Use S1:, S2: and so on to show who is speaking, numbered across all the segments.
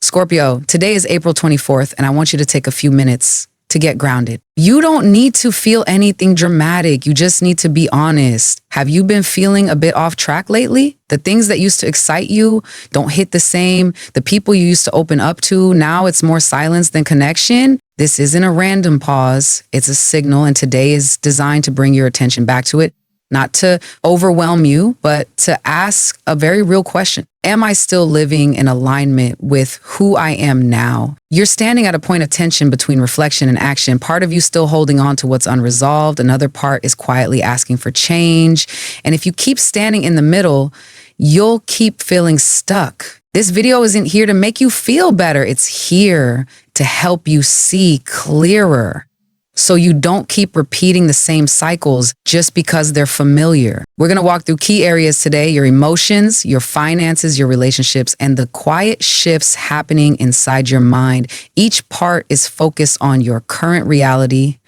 S1: Scorpio, today is April 24th, and I want you to take a few minutes to get grounded. You don't need to feel anything dramatic. You just need to be honest. Have you been feeling a bit off track lately? The things that used to excite you don't hit the same. The people you used to open up to, now it's more silence than connection. This isn't a random pause. It's a signal, and today is designed to bring your attention back to it. Not to overwhelm you, but to ask a very real question. Am I still living in alignment with who I am now? You're standing at a point of tension between reflection and action. Part of you still holding on to what's unresolved. Another part is quietly asking for change. And if you keep standing in the middle, you'll keep feeling stuck. This video isn't here to make you feel better. It's here to help you see clearer, so you don't keep repeating the same cycles just because they're familiar. We're going to walk through key areas today: your emotions, your finances, your relationships, and the quiet shifts happening inside your mind. Each part is focused on your current reality,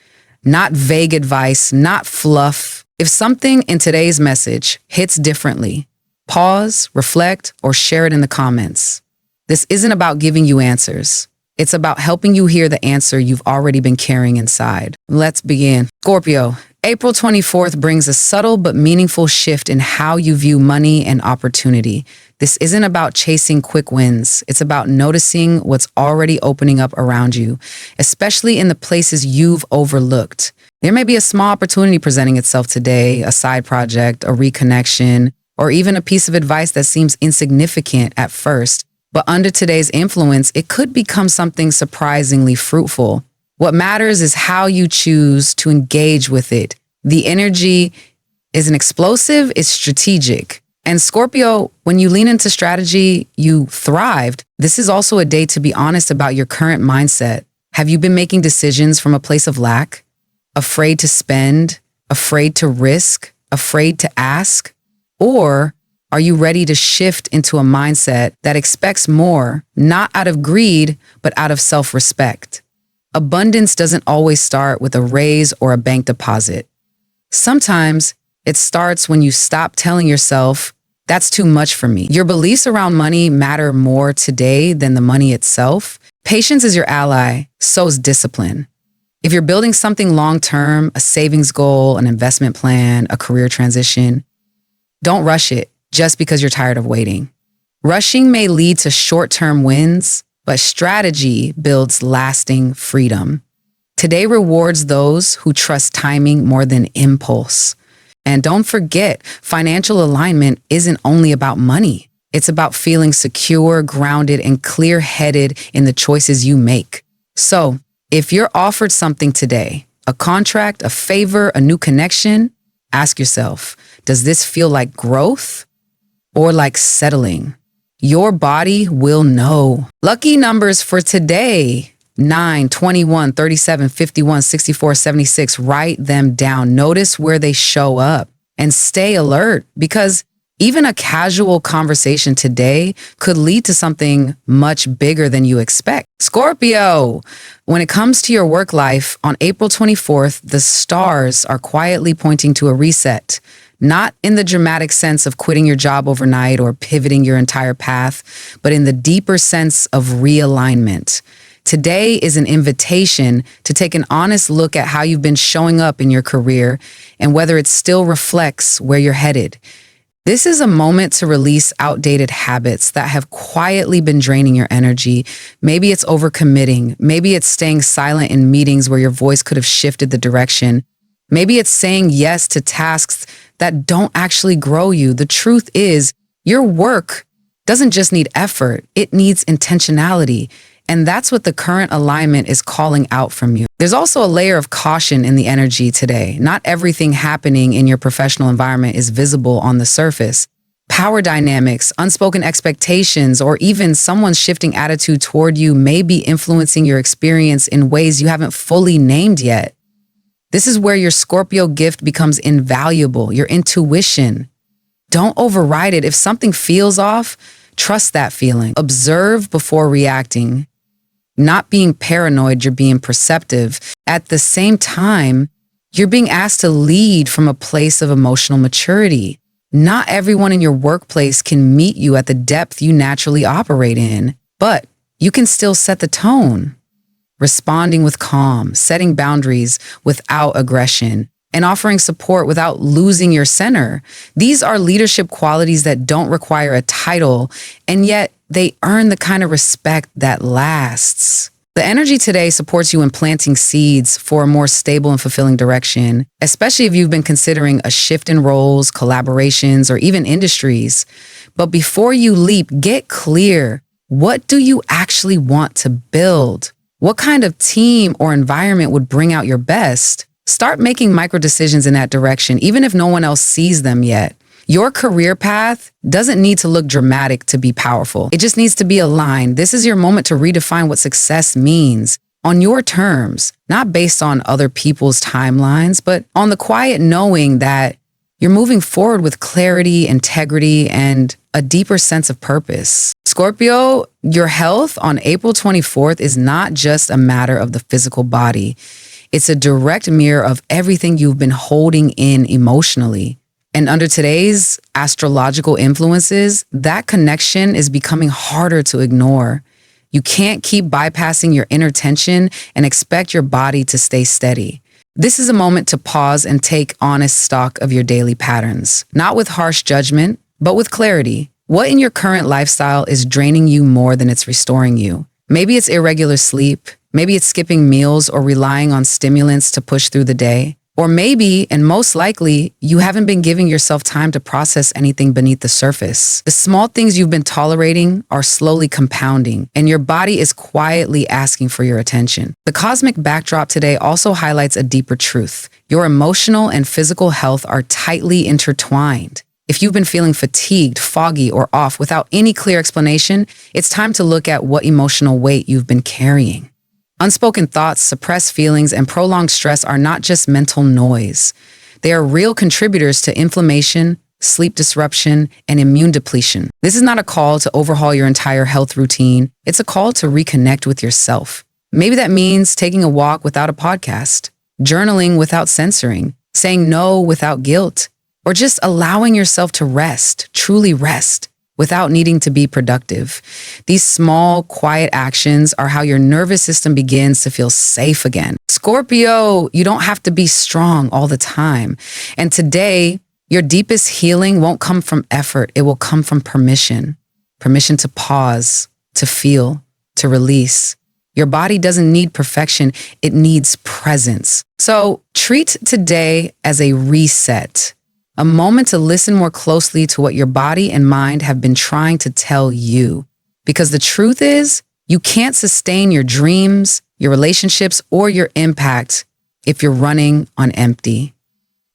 S1: not vague advice, not fluff. If something in today's message hits differently, pause, reflect, or share it in the comments. This isn't about giving you answers. It's about helping you hear the answer you've already been carrying inside. Let's begin. Scorpio, April 24th brings a subtle but meaningful shift in how you view money and opportunity. This isn't about chasing quick wins. It's about noticing what's already opening up around you, especially in the places you've overlooked. There may be a small opportunity presenting itself today, a side project, a reconnection, or even a piece of advice that seems insignificant at first. But under today's influence, it could become something surprisingly fruitful. What matters is how you choose to engage with it. The energy isn't explosive, it's strategic. And Scorpio, when you lean into strategy, you thrived. This is also a day to be honest about your current mindset. Have you been making decisions from a place of lack? Afraid to spend? Afraid to risk? Afraid to ask? Or are you ready to shift into a mindset that expects more, not out of greed, but out of self-respect? Abundance doesn't always start with a raise or a bank deposit. Sometimes it starts when you stop telling yourself, that's too much for me. Your beliefs around money matter more today than the money itself. Patience is your ally, so is discipline. If you're building something long-term, a savings goal, an investment plan, a career transition, don't rush it just because you're tired of waiting. Rushing may lead to short-term wins, but strategy builds lasting freedom. Today rewards those who trust timing more than impulse. And don't forget, financial alignment isn't only about money. It's about feeling secure, grounded, and clear-headed in the choices you make. So, if you're offered something today, a contract, a favor, a new connection, ask yourself, does this feel like growth or like settling? Your body will know. Lucky numbers for today: 9, 21, 37, 51, 64, 76. Write them down. Notice where they show up and stay alert, because even a casual conversation today could lead to something much bigger than you expect. Scorpio, when it comes to your work life, on April 24th, the stars are quietly pointing to a reset. Not in the dramatic sense of quitting your job overnight or pivoting your entire path, but in the deeper sense of realignment. Today is an invitation to take an honest look at how you've been showing up in your career and whether it still reflects where you're headed. This is a moment to release outdated habits that have quietly been draining your energy. Maybe it's overcommitting. Maybe it's staying silent in meetings where your voice could have shifted the direction. Maybe it's saying yes to tasks that don't actually grow you. The truth is, your work doesn't just need effort, it needs intentionality. And that's what the current alignment is calling out from you. There's also a layer of caution in the energy today. Not everything happening in your professional environment is visible on the surface. Power dynamics, unspoken expectations, or even someone's shifting attitude toward you may be influencing your experience in ways you haven't fully named yet. This is where your Scorpio gift becomes invaluable, your intuition. Don't override it. If something feels off, trust that feeling. Observe before reacting. Not being paranoid, you're being perceptive. At the same time, you're being asked to lead from a place of emotional maturity. Not everyone in your workplace can meet you at the depth you naturally operate in, but you can still set the tone, responding with calm, setting boundaries without aggression, and offering support without losing your center. These are leadership qualities that don't require a title, and yet they earn the kind of respect that lasts. The energy today supports you in planting seeds for a more stable and fulfilling direction, especially if you've been considering a shift in roles, collaborations, or even industries. But before you leap, get clear. What do you actually want to build? What kind of team or environment would bring out your best? Start making micro decisions in that direction, even if no one else sees them yet. Your career path doesn't need to look dramatic to be powerful. It just needs to be aligned. This is your moment to redefine what success means on your terms, not based on other people's timelines, but on the quiet knowing that you're moving forward with clarity, integrity, and a deeper sense of purpose. Scorpio, your health on April 24th is not just a matter of the physical body. It's a direct mirror of everything you've been holding in emotionally. And under today's astrological influences, that connection is becoming harder to ignore. You can't keep bypassing your inner tension and expect your body to stay steady. This is a moment to pause and take honest stock of your daily patterns, not with harsh judgment, but with clarity. What in your current lifestyle is draining you more than it's restoring you? Maybe it's irregular sleep. Maybe it's skipping meals or relying on stimulants to push through the day. Or maybe, and most likely, you haven't been giving yourself time to process anything beneath the surface. The small things you've been tolerating are slowly compounding, and your body is quietly asking for your attention. The cosmic backdrop today also highlights a deeper truth. Your emotional and physical health are tightly intertwined. If you've been feeling fatigued, foggy, or off without any clear explanation, it's time to look at what emotional weight you've been carrying. Unspoken thoughts, suppressed feelings, and prolonged stress are not just mental noise. They are real contributors to inflammation, sleep disruption, and immune depletion. This is not a call to overhaul your entire health routine. It's a call to reconnect with yourself. Maybe that means taking a walk without a podcast, journaling without censoring, saying no without guilt, or just allowing yourself to rest, truly rest, without needing to be productive. These small, quiet actions are how your nervous system begins to feel safe again. Scorpio, you don't have to be strong all the time. And today, your deepest healing won't come from effort. It will come from permission. Permission to pause, to feel, to release. Your body doesn't need perfection. It needs presence. So treat today as a reset. A moment to listen more closely to what your body and mind have been trying to tell you. Because the truth is, you can't sustain your dreams, your relationships, or your impact if you're running on empty.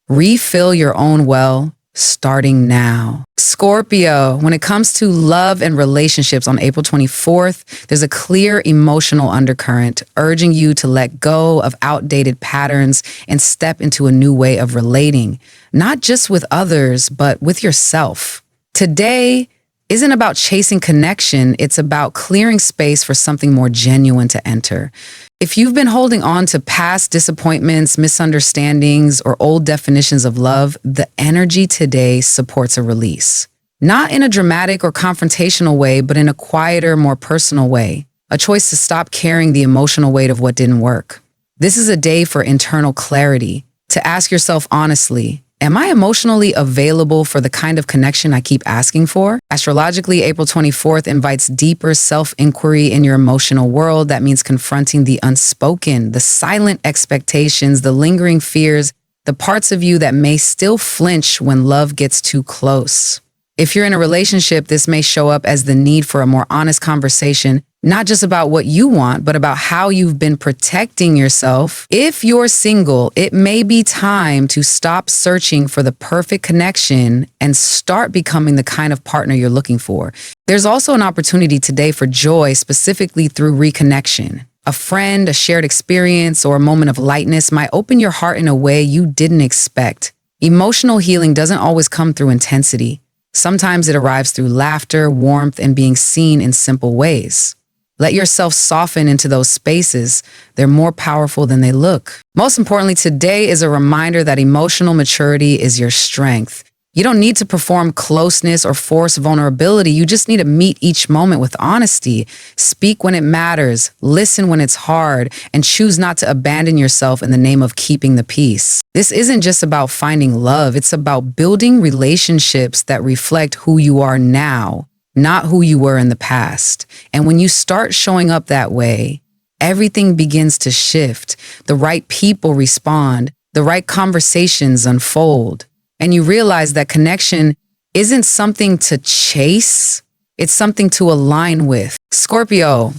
S1: Refill your own well, starting now. Scorpio, when it comes to love and relationships on April 24th, there's a clear emotional undercurrent urging you to let go of outdated patterns and step into a new way of relating, not just with others, but with yourself. Today isn't about chasing connection, it's about clearing space for something more genuine to enter. If you've been holding on to past disappointments, misunderstandings, or old definitions of love, the energy today supports a release. Not in a dramatic or confrontational way, but in a quieter, more personal way. A choice to stop carrying the emotional weight of what didn't work. This is a day for internal clarity, to ask yourself honestly, am I emotionally available for the kind of connection I keep asking for? Astrologically, April 24th invites deeper self-inquiry in your emotional world. That means confronting the unspoken, the silent expectations, the lingering fears, the parts of you that may still flinch when love gets too close. If you're in a relationship, this may show up as the need for a more honest conversation, not just about what you want, but about how you've been protecting yourself. If you're single, it may be time to stop searching for the perfect connection and start becoming the kind of partner you're looking for. There's also an opportunity today for joy, specifically through reconnection. A friend, a shared experience, or a moment of lightness might open your heart in a way you didn't expect. Emotional healing doesn't always come through intensity. Sometimes it arrives through laughter, warmth, and being seen in simple ways. Let yourself soften into those spaces. They're more powerful than they look. Most importantly, today is a reminder that emotional maturity is your strength. You don't need to perform closeness or force vulnerability. You just need to meet each moment with honesty. Speak when it matters, listen when it's hard, and choose not to abandon yourself in the name of keeping the peace. This isn't just about finding love. It's about building relationships that reflect who you are now, not who you were in the past. And when you start showing up that way, everything begins to shift. The right people respond. The right conversations unfold. And you realize that connection isn't something to chase, it's something to align with. Scorpio,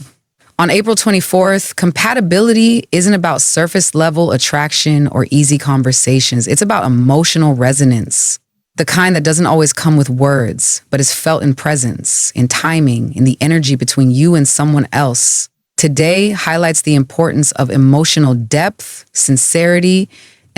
S1: on April 24th, compatibility isn't about surface level attraction or easy conversations. It's about emotional resonance, the kind that doesn't always come with words, but is felt in presence, in timing, in the energy between you and someone else. Today highlights the importance of emotional depth, sincerity,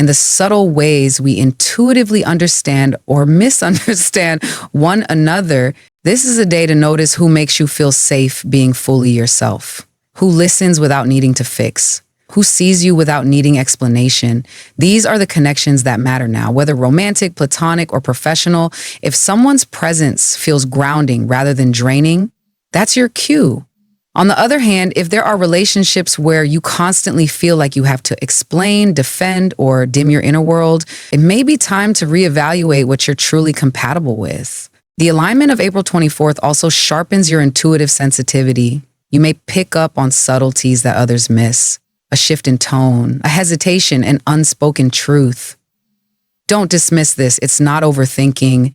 S1: and the subtle ways we intuitively understand or misunderstand one another. This is a day to notice who makes you feel safe being fully yourself, who listens without needing to fix, who sees you without needing explanation. These are the connections that matter now, whether romantic, platonic, or professional. If someone's presence feels grounding rather than draining, that's your cue. On the other hand, if there are relationships where you constantly feel like you have to explain, defend, or dim your inner world, it may be time to reevaluate what you're truly compatible with. The alignment of April 24th also sharpens your intuitive sensitivity. You may pick up on subtleties that others miss, a shift in tone, a hesitation, an unspoken truth. Don't dismiss this. It's not overthinking.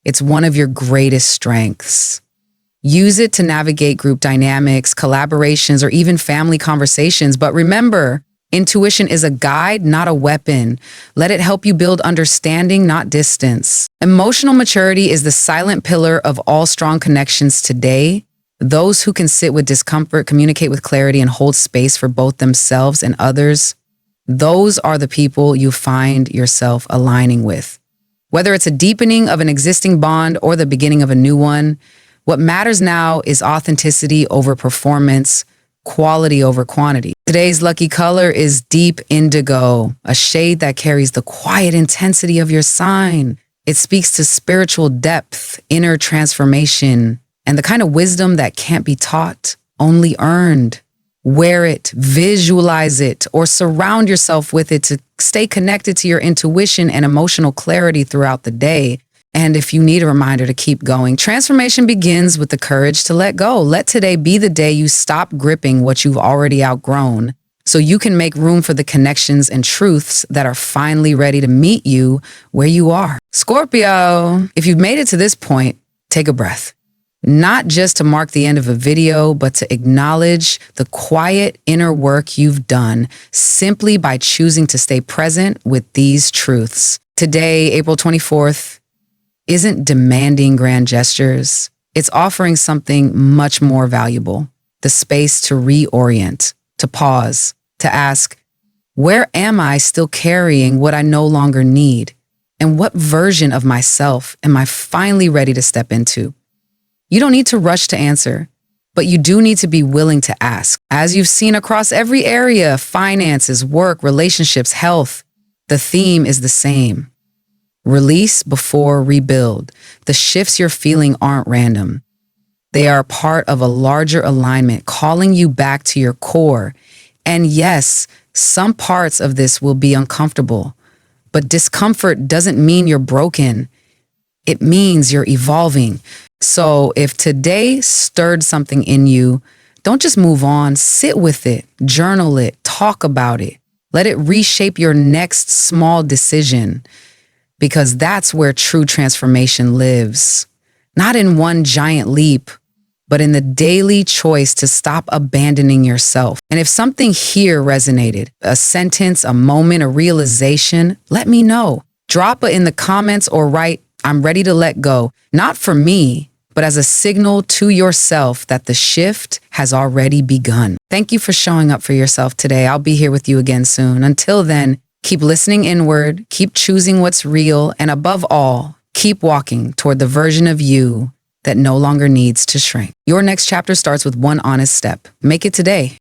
S1: It's one of your greatest strengths. Use it to navigate group dynamics, collaborations, or even family conversations. But remember, intuition is a guide, not a weapon. Let it help you build understanding, not distance. Emotional maturity is the silent pillar of all strong connections today. Those who can sit with discomfort, communicate with clarity, and hold space for both themselves and others, those are the people you find yourself aligning with. Whether it's a deepening of an existing bond or the beginning of a new one, what matters now is authenticity over performance, quality over quantity. Today's lucky color is deep indigo, a shade that carries the quiet intensity of your sign. It speaks to spiritual depth, inner transformation, and the kind of wisdom that can't be taught, only earned. Wear it, visualize it, or surround yourself with it to stay connected to your intuition and emotional clarity throughout the day. And if you need a reminder to keep going, transformation begins with the courage to let go. Let today be the day you stop gripping what you've already outgrown so you can make room for the connections and truths that are finally ready to meet you where you are. Scorpio, if you've made it to this point, take a breath. Not just to mark the end of a video, but to acknowledge the quiet inner work you've done simply by choosing to stay present with these truths. Today, April 24th, isn't demanding grand gestures. It's offering something much more valuable, the space to reorient, to pause, to ask, where am I still carrying what I no longer need? And what version of myself am I finally ready to step into? You don't need to rush to answer, but you do need to be willing to ask. As you've seen across every area, finances, work, relationships, health, the theme is the same. Release before rebuild. The shifts you're feeling aren't random. They are part of a larger alignment, calling you back to your core. And yes, some parts of this will be uncomfortable, but discomfort doesn't mean you're broken. It means you're evolving. So if today stirred something in you, don't just move on, sit with it, journal it, talk about it. Let it reshape your next small decision. Because that's where true transformation lives. Not in one giant leap, but in the daily choice to stop abandoning yourself. And if something here resonated, a sentence, a moment, a realization, let me know. Drop it in the comments or write, I'm ready to let go. Not for me, but as a signal to yourself that the shift has already begun. Thank you for showing up for yourself today. I'll be here with you again soon. Until then, keep listening inward, keep choosing what's real, and above all, keep walking toward the version of you that no longer needs to shrink. Your next chapter starts with one honest step. Make it today.